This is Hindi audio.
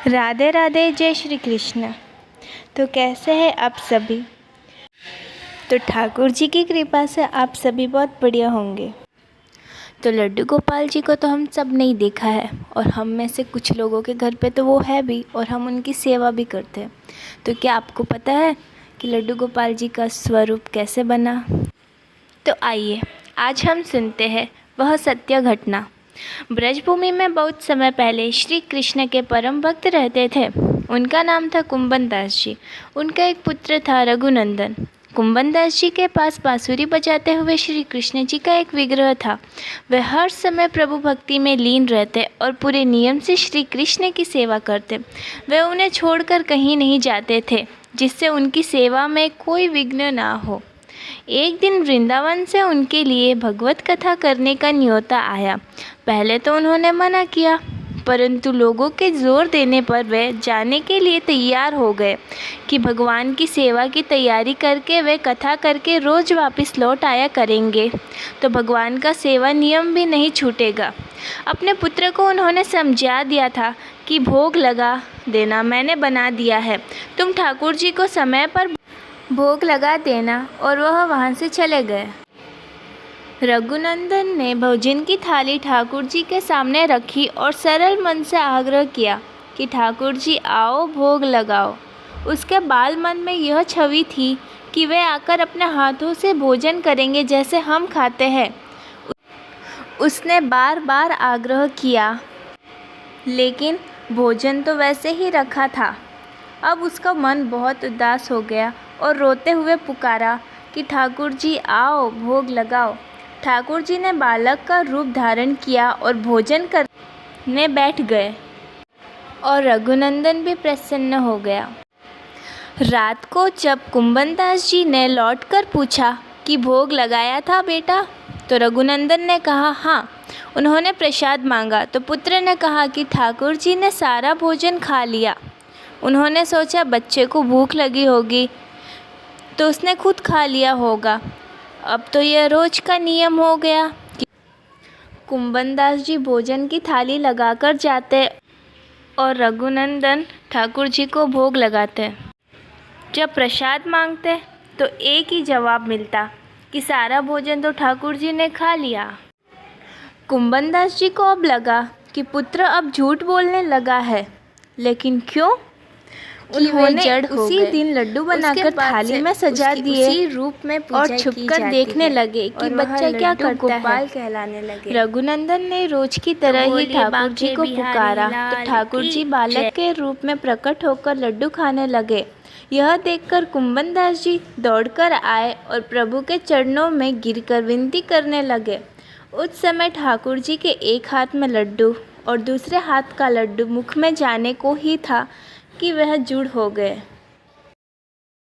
राधे राधे, जय श्री कृष्ण। तो कैसे हैं आप सभी? तो ठाकुर जी की कृपा से आप सभी बहुत बढ़िया होंगे। तो लड्डू गोपाल जी को तो हम सब ने ही देखा है, और हम में से कुछ लोगों के घर पे तो वो है भी, और हम उनकी सेवा भी करते हैं। तो क्या आपको पता है कि लड्डू गोपाल जी का स्वरूप कैसे बना? तो आइए आज हम सुनते हैं वह सत्य घटना। ब्रजभूमि में बहुत समय पहले श्री कृष्ण के परम भक्त रहते थे। उनका नाम था कुंभन दास जी। उनका एक पुत्र था रघुनंदन। कुंभन दास जी के पास बांसुरी बजाते हुए श्री कृष्ण जी का एक विग्रह था। वे हर समय प्रभु भक्ति में लीन रहते और पूरे नियम से श्री कृष्ण की सेवा करते। वे उन्हें छोड़कर कहीं नहीं जाते थे, जिससे उनकी सेवा में कोई विघ्न ना हो। एक दिन वृंदावन से उनके लिए भगवत कथा करने का न्योता आया। पहले तो उन्होंने मना किया, परंतु लोगों के जोर देने पर वे जाने के लिए तैयार हो गए कि भगवान की सेवा की तैयारी करके वे कथा करके रोज़ वापस लौट आया करेंगे, तो भगवान का सेवा नियम भी नहीं छूटेगा। अपने पुत्र को उन्होंने समझा दिया था कि भोग लगा देना मैंने बना दिया है, तुम ठाकुर जी को समय पर भोग लगा देना, और वह वहाँ से चले गए। रघुनंदन ने भोजन की थाली ठाकुर जी के सामने रखी और सरल मन से आग्रह किया कि ठाकुर जी आओ, भोग लगाओ। उसके बाल मन में यह छवि थी कि वे आकर अपने हाथों से भोजन करेंगे जैसे हम खाते हैं। उसने बार बार आग्रह किया, लेकिन भोजन तो वैसे ही रखा था। अब उसका मन बहुत उदास हो गया और रोते हुए पुकारा कि ठाकुर जी आओ, भोग लगाओ। ठाकुर जी ने बालक का रूप धारण किया और भोजन करने बैठ गए, और रघुनंदन भी प्रसन्न हो गया। रात को जब कुंभन दास जी ने लौटकर पूछा कि भोग लगाया था बेटा, तो रघुनंदन ने कहा हाँ। उन्होंने प्रसाद मांगा तो पुत्र ने कहा कि ठाकुर जी ने सारा भोजन खा लिया। उन्होंने सोचा बच्चे को भूख लगी होगी तो उसने खुद खा लिया होगा। अब तो यह रोज का नियम हो गया कि कुंभन दास जी भोजन की थाली लगाकर जाते और रघुनंदन ठाकुर जी को भोग लगाते। जब प्रसाद मांगते तो एक ही जवाब मिलता कि सारा भोजन तो ठाकुर जी ने खा लिया। कुंभन दास जी को अब लगा कि पुत्र अब झूठ बोलने लगा है, लेकिन क्यों? उन्होंने उसी दिन लड्डू बनाकर थाली में सजा दिए रूप में और छुपकर देखने लगे कि बच्चा क्या करता है। कहलाने लगे। रघुनंदन ने रोज की तरह ही ठाकुर जी को पुकारा तो ठाकुर जी बालक के रूप में प्रकट होकर लड्डू खाने लगे। यह देखकर कुंभन दास जी दौड़कर आए और प्रभु के चरणों में गिरकर विनती करने लगे। उस समय ठाकुर जी के एक हाथ में लड्डू और दूसरे हाथ का लड्डू मुख में जाने को ही था कि वह जुड़ हो गए।